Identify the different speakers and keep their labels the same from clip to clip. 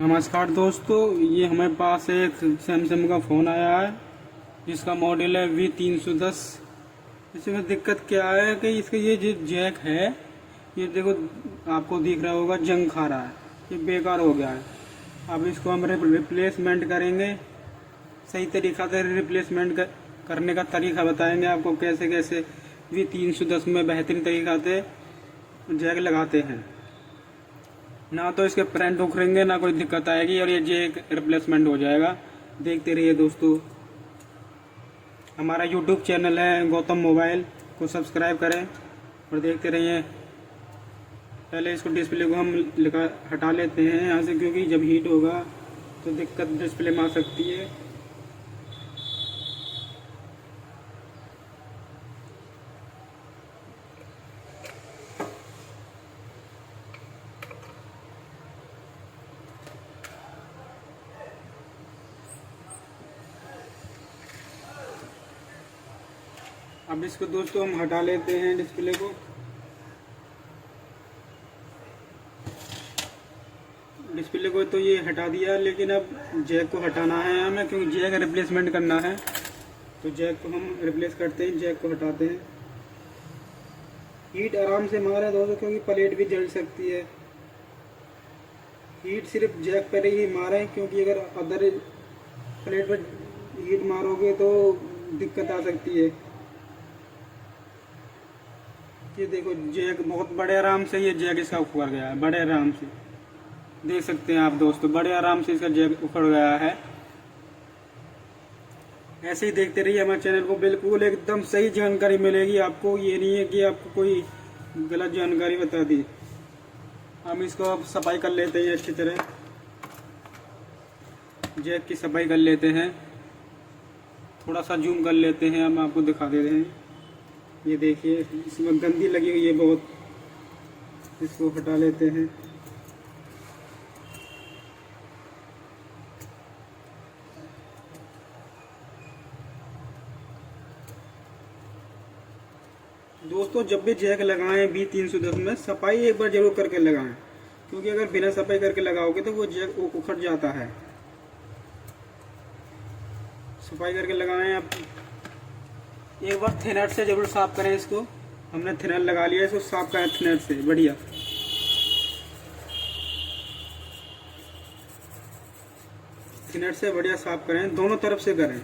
Speaker 1: नमस्कार दोस्तों, ये हमारे पास एक सैमसंग का फ़ोन आया है जिसका मॉडल है V310। इसमें दिक्कत क्या है कि इसका ये जो जैक है, ये देखो आपको दिख रहा होगा, जंग खा रहा है, ये बेकार हो गया है। अब इसको हम रिप्लेसमेंट करेंगे। सही तरीक़ा से रिप्लेसमेंट करने का तरीका बताएंगे आपको, कैसे कैसे V310 में बेहतरीन तरीक़ा से जैक लगाते हैं। ना तो इसके प्रिंट उखड़ेंगे, ना कोई दिक्कत आएगी, और ये जैक रिप्लेसमेंट हो जाएगा। देखते रहिए दोस्तों। हमारा यूट्यूब चैनल है गौतम मोबाइल, को सब्सक्राइब करें और देखते रहिए। पहले इसको डिस्प्ले को हम हटा लेते हैं यहाँ से, क्योंकि जब हीट होगा तो दिक्कत डिस्प्ले में आ सकती है। अब इसको दोस्तों हम हटा लेते हैं डिस्प्ले को। डिस्प्ले को तो ये हटा दिया, लेकिन अब जैक को हटाना है हमें, क्योंकि जैक रिप्लेसमेंट करना है। तो जैक को हम रिप्लेस करते हैं, जैक को हटाते हैं। हीट आराम से मारे दोस्तों, क्योंकि प्लेट भी जल सकती है। हीट सिर्फ जैक पर ही मारें, क्योंकि अगर अदर प्लेट पर हीट मारोगे तो दिक्कत आ सकती है। ये देखो जैक बहुत बड़े आराम से, ये जैक इसका उखड़ गया है बड़े आराम से। देख सकते हैं आप दोस्तों, बड़े आराम से इसका जैक उखड़ गया है। ऐसे ही देखते रहिए हमारे चैनल को, बिल्कुल एकदम सही जानकारी मिलेगी आपको। ये नहीं है कि आपको कोई गलत जानकारी बता दी। हम इसको अब सफाई कर लेते हैं अच्छी तरह। जैक की सफाई कर लेते हैं, थोड़ा सा जूम कर लेते हैं, हम आपको दिखा देते हैं। ये देखिए इसमें गंदी लगी हुई है बहुत, इसको हटा लेते हैं। दोस्तों जब भी जैक लगाएं V310 में, सफाई एक बार जरूर करके लगाएं, क्योंकि अगर बिना सफाई करके लगाओगे तो वो जैक उखड़ जाता है। सफाई करके लगाएं। आप एक बार थिनर से जरूर साफ करें इसको। हमने थिनर लगा लिया, इसको साफ करें थिनर से बढ़िया। थिनर से बढ़िया साफ करें, दोनों तरफ से करें।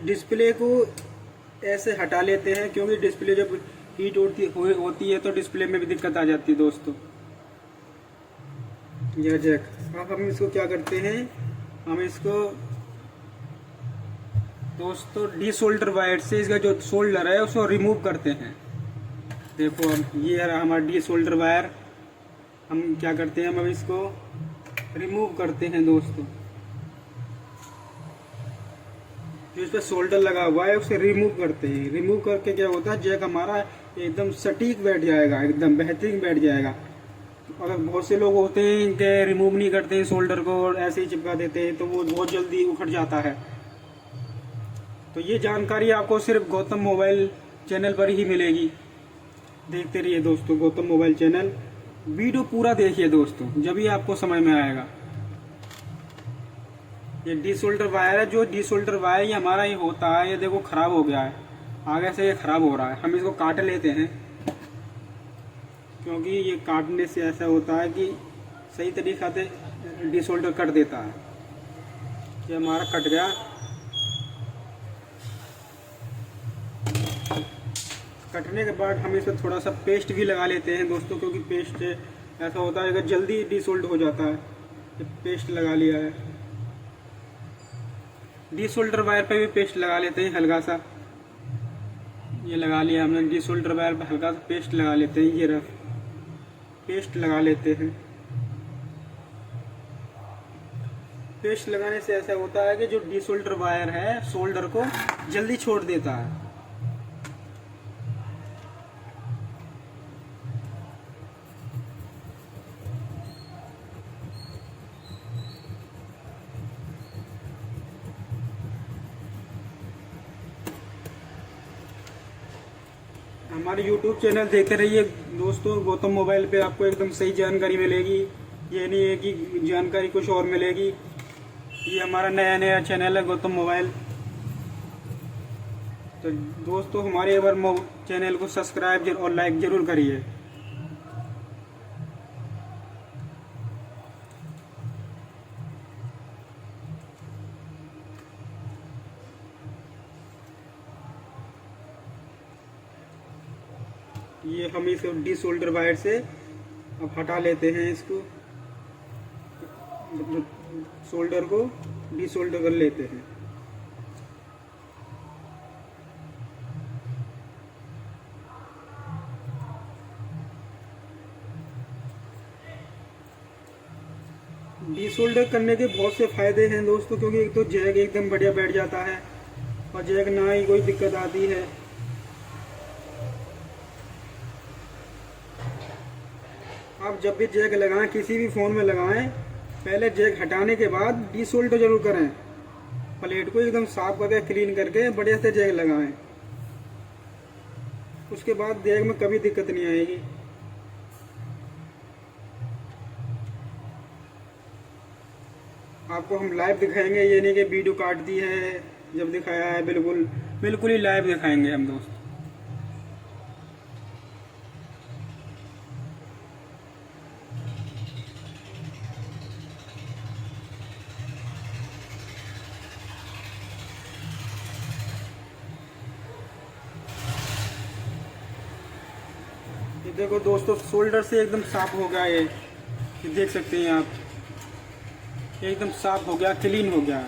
Speaker 1: डिस्प्ले को ऐसे हटा लेते हैं, क्योंकि डिस्प्ले जब हीट होती है तो डिस्प्ले में भी दिक्कत आ जाती है दोस्तों। यह जैक, अब हम इसको क्या करते हैं, हम इसको दोस्तों डी-सोल्डर वायर से इसका जो सोल्डर है उसको रिमूव करते हैं। देखो अब ये रहा हमारा डी-सोल्डर वायर। हम क्या करते हैं, हम अब इसको रिमूव करते हैं दोस्तों। जो इस पर सोल्डर लगा हुआ है उसे रिमूव करते हैं। रिमूव करके क्या होता है, जैक हमारा एकदम सटीक बैठ जाएगा, एकदम बेहतरीन बैठ जाएगा। अगर बहुत से लोग होते हैं कि रिमूव नहीं करते हैं सोल्डर को और ऐसे ही चिपका देते हैं, तो वो बहुत जल्दी उखड़ जाता है। तो ये जानकारी आपको सिर्फ गौतम मोबाइल चैनल पर ही मिलेगी। देखते रहिए दोस्तों गौतम मोबाइल चैनल। वीडियो पूरा देखिए दोस्तों, जब ही आपको समझ में आएगा। ये डी-सोल्डर वायर है, जो डी-सोल्डर वायर ये हमारा ही होता है। ये देखो खराब हो गया है, आगे से ये खराब हो रहा है। हम इसको काट लेते हैं, क्योंकि ये काटने से ऐसा होता है कि सही तरीक़ा से डी-सोल्डर कट देता है। ये हमारा कट गया। कटने के बाद हम इसमें थोड़ा सा पेस्ट भी लगा लेते हैं दोस्तों, क्योंकि पेस्ट ऐसा होता है कि जल्दी डी-सोल्ड हो जाता है। ये पेस्ट लगा लिया है, डी-सोल्डर वायर पे भी पेस्ट लगा लेते हैं हल्का सा। ये लगा लिया हमने, डी-सोल्डर वायर पे हल्का सा पेस्ट लगा लेते हैं। ये रफ पेस्ट लगा लेते हैं। पेस्ट लगाने से ऐसा होता है कि जो डी-सोल्डर वायर है सोल्डर को जल्दी छोड़ देता है। हमारे YouTube चैनल देखते रहिए दोस्तों। गौतम मोबाइल पे आपको एकदम सही जानकारी मिलेगी। ये नहीं है कि जानकारी कुछ और मिलेगी। ये हमारा नया चैनल है गौतम मोबाइल। तो दोस्तों हमारे एक बार चैनल को सब्सक्राइब और लाइक जरूर करिए। ये हम इस डिसोल्डर वायर से अब हटा लेते हैं। इसको सोल्डर को डिसोल्डर कर लेते हैं। डिसोल्डर करने के बहुत से फायदे हैं दोस्तों, क्योंकि एक तो जैक एकदम बढ़िया बैठ जाता है और जैक ना ही कोई दिक्कत आती है। आप जब भी जैक लगाएं, किसी भी फ़ोन में लगाएं, पहले जैक हटाने के बाद डिसोल्डर जरूर करें। प्लेट को एकदम साफ करके क्लीन करके बढ़िया से जैक लगाएं। उसके बाद जैक में कभी दिक्कत नहीं आएगी। आपको हम लाइव दिखाएंगे, ये नहीं कि वीडियो काट दी है। जब दिखाया है बिल्कुल ही लाइव दिखाएंगे हम दोस्त। ये देखो दोस्तों, शोल्डर से एकदम साफ हो गया। ये देख सकते हैं आप, एकदम साफ हो गया, क्लीन हो गया।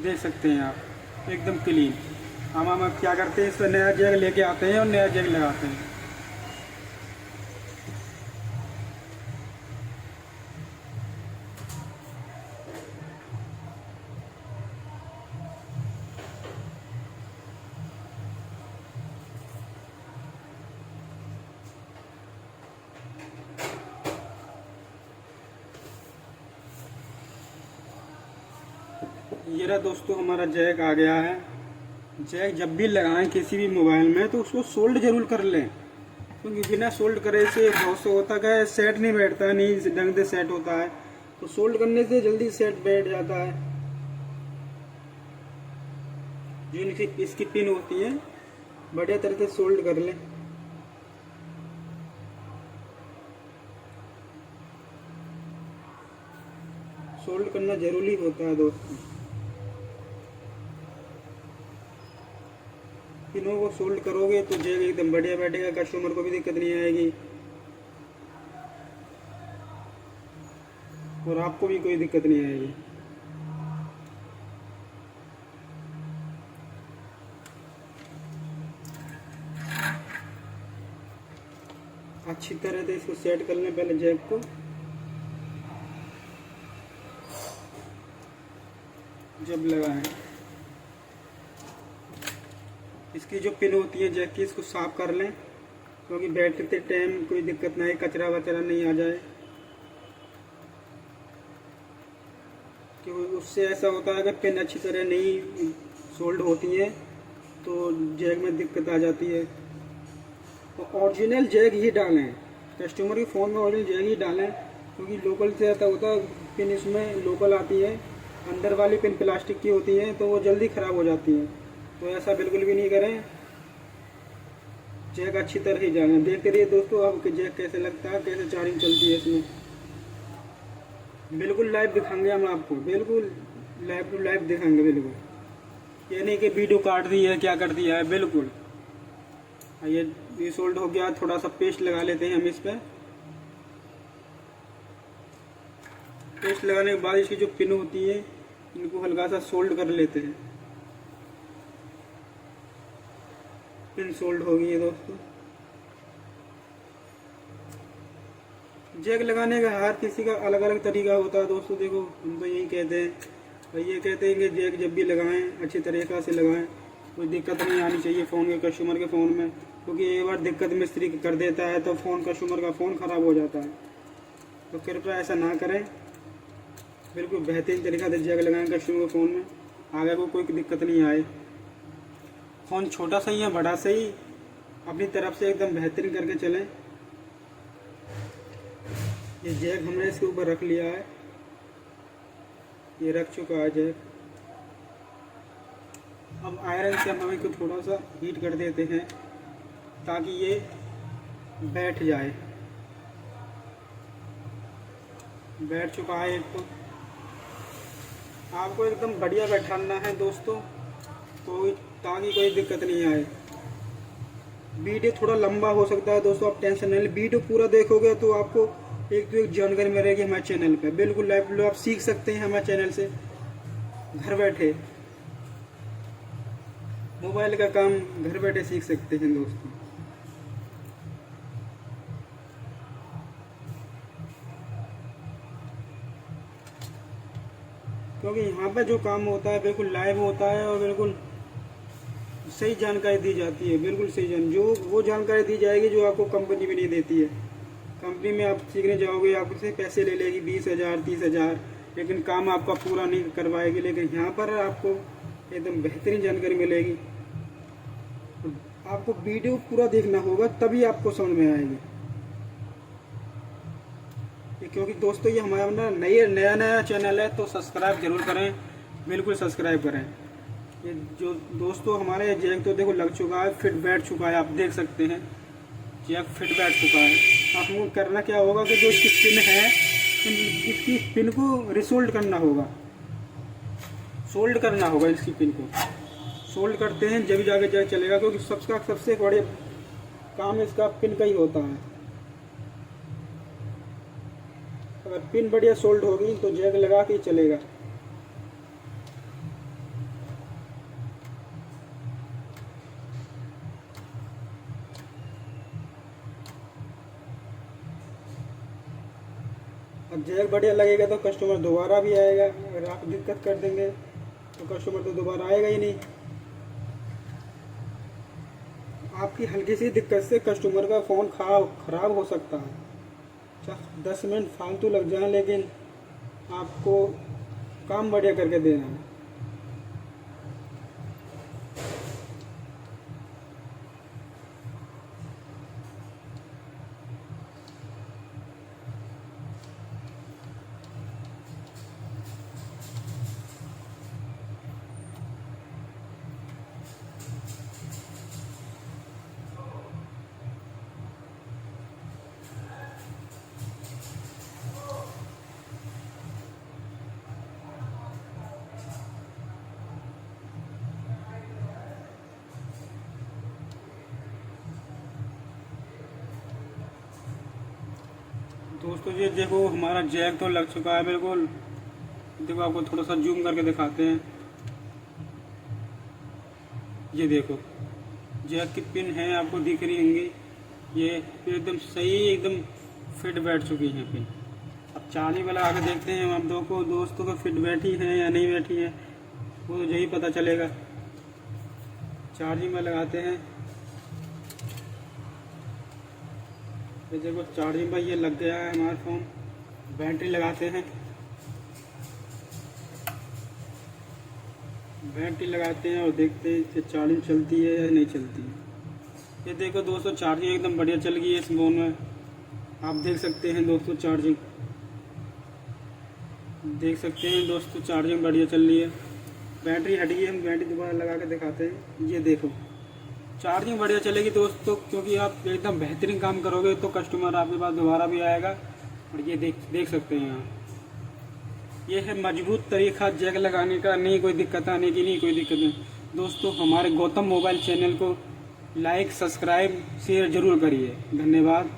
Speaker 1: देख सकते हैं आप, एकदम क्लीन। हम क्या करते हैं, इस पर नया जैक लेके आते हैं और नया जैक लगाते हैं। ये रहा दोस्तों, हमारा जैक आ गया है। जैक जब भी लगाएं किसी भी मोबाइल में तो उसको सोल्ड जरूर कर लें, क्योंकि बिना सोल्ड करे से बहुत से होता है सेट नहीं बैठता, नहीं ढंग से सेट होता है। तो सोल्ड करने से जल्दी सेट बैठ जाता है। जो इसकी पिन होती है बढ़िया तरह से सोल्ड कर लें। सोल्ड करना जरूरी होता है दोस्तों। पिनों को सोल्ड करोगे तो जैक एकदम बढ़िया बैठेगा, कस्टमर को भी दिक्कत नहीं आएगी और आपको भी कोई दिक्कत नहीं आएगी। अच्छी तरह से इसको सेट कर लें पहले जैक को। जब लगाएं, इसकी जो पिन होती है जैक की, इसको साफ कर लें, क्योंकि बैठते टाइम कोई दिक्कत ना आए, कचरा वचरा नहीं आ जाए। क्योंकि उससे ऐसा होता है कि पिन अच्छी तरह नहीं सोल्ड होती है तो जैक में दिक्कत आ जाती है। तो ओरिजिनल जैक ही डालें, कस्टमर के फ़ोन में ओरिजिनल जैक ही डालें, क्योंकि लोकल से ऐसा होता है पिन इसमें लोकल आती है, अंदर वाली पिन प्लास्टिक की होती है तो वो जल्दी ख़राब हो जाती है। तो ऐसा बिल्कुल भी नहीं करें, जैक अच्छी तरह ही डालें। देखते रहिए दोस्तों आपके जैक कैसे लगता है, कैसे चार्जिंग चलती है इसमें। बिल्कुल लाइव दिखाएंगे हम आपको, बिल्कुल लाइव टू लाइव दिखाएंगे बिल्कुल। ये नहीं कि वीडियो काट दी है, क्या कर दिया है, बिल्कुल। ये सोल्ड हो गया। थोड़ा सा पेस्ट लगा लेते हैं हम इस पर। पेस्ट लगाने के बाद इसकी जो पिन होती है इनको हल्का सा सोल्ड कर लेते हैं। पिन सोल्ड हो गई है दोस्तों। जैक लगाने का हर किसी का अलग अलग तरीका होता है दोस्तों। देखो हम तो यही कहते हैं, भाई ये कहते हैं कि जैक जब भी लगाएं अच्छी तरीक़ा से लगाएं, कोई दिक्कत नहीं आनी चाहिए फ़ोन के, कस्टमर के फ़ोन में। क्योंकि एक बार दिक्कत मिस्त्री कर देता है तो फ़ोन, कस्टमर का फ़ोन ख़राब हो जाता है। तो कृपया ऐसा ना करें, बिल्कुल बेहतरीन तरीका से जैक लगाएं कस्टमर के फ़ोन में, आगे को कोई दिक्कत नहीं आए। फ़ोन छोटा सही है बड़ा सही, अपनी तरफ से एकदम बेहतरीन करके चलें। ये जैक हमने इसके ऊपर रख लिया है, ये रख चुका है जैक। अब आयरन से हम इसको थोड़ा सा हीट कर देते हैं ताकि ये बैठ जाए। बैठ चुका है एक तो। आपको एकदम बढ़िया बैठाना है दोस्तों, ताकि कोई दिक्कत नहीं आए। वीडियो थोड़ा लंबा हो सकता है दोस्तों, आप टेंशन नहीं लें। वीडियो पूरा देखोगे तो आपको एक तो एक जानकारी मिलेगी हमारे चैनल पे। बिल्कुल लाइव आप सीख सकते हैं हमारे चैनल से घर बैठे। मोबाइल का काम घर बैठे सीख सकते हैं दोस्तों। क्योंकि यहाँ पे जो काम होता है बिल्कुल लाइव होता है और बिल्कुल सही जानकारी दी जाती है। बिल्कुल सही जो वो जानकारी दी जाएगी जो आपको कंपनी में नहीं देती है। कंपनी में आप सीखने जाओगे आपसे पैसे ले लेगी 20,000 30,000, लेकिन काम आपका पूरा नहीं करवाएगी। लेकिन यहाँ पर आपको एकदम बेहतरीन जानकारी मिलेगी। आपको वीडियो पूरा देखना होगा तभी आपको समझ में आएगी। क्योंकि दोस्तों ये हमारा नया चैनल है, तो सब्सक्राइब जरूर करें, बिल्कुल सब्सक्राइब करें। ये जो दोस्तों हमारे जैक तो देखो लग चुका है, फिट बैठ चुका है, आप देख सकते हैं जैक फिट बैठ चुका है। आपको करना क्या होगा कि जो इसकी पिन है, इसकी पिन को रिसोल्ड करना होगा, सोल्ड करना होगा। इसकी पिन को सोल्ड करते हैं जब जाके जैक चलेगा, क्योंकि सबसे बड़े काम इसका पिन का ही होता है। अगर पिन बढ़िया सोल्ड होगी तो जैक लगा के ही चलेगा। अब जैक बढ़िया लगेगा तो कस्टमर दोबारा भी आएगा। अगर आप दिक्कत कर देंगे तो कस्टमर तो दोबारा आएगा ही नहीं। आपकी हल्की सी दिक्कत से कस्टमर का फ़ोन खराब हो सकता है। 10 मिनट फालतू लग जाए, लेकिन आपको काम बढ़िया करके देना है। दोस्तों ये देखो हमारा जैक तो लग चुका है बिल्कुल। देखो आपको थोड़ा सा जूम करके दिखाते हैं। ये देखो जैक की पिन है, आपको दिख रही होंगी। ये एकदम सही एकदम फिट बैठ चुकी है पिन। अब चार्जिंग वाला आके देखते हैं हम दोस्तों को फिट बैठी है या नहीं बैठी है, वो तो यही पता चलेगा। चार्जिंग में लगाते हैं। ये देखो चार्जिंग पर ये लग गया है हमारा फ़ोन। बैटरी लगाते हैं। बैटरी लगाते हैं और देखते हैं कि चार्जिंग चलती है या नहीं चलती है। ये देखो दोस्तों चार्जिंग एकदम बढ़िया चल गई है इस फ़ोन में। आप देख सकते हैं दोस्तों चार्जिंग बढ़िया चल रही है। बैटरी हट गई, हम बैटरी दोबारा लगा के दिखाते हैं। ये देखो चार्जिंग बढ़िया चलेगी दोस्तों, क्योंकि आप एकदम बेहतरीन काम करोगे तो कस्टमर आपके पास दोबारा भी आएगा। और ये देख सकते हैं आप, ये है मजबूत तरीका जैक लगाने का। नहीं कोई दिक्कत आने की, नहीं कोई दिक्कत नहीं। दोस्तों हमारे गौतम मोबाइल चैनल को लाइक सब्सक्राइब शेयर जरूर करिए। धन्यवाद।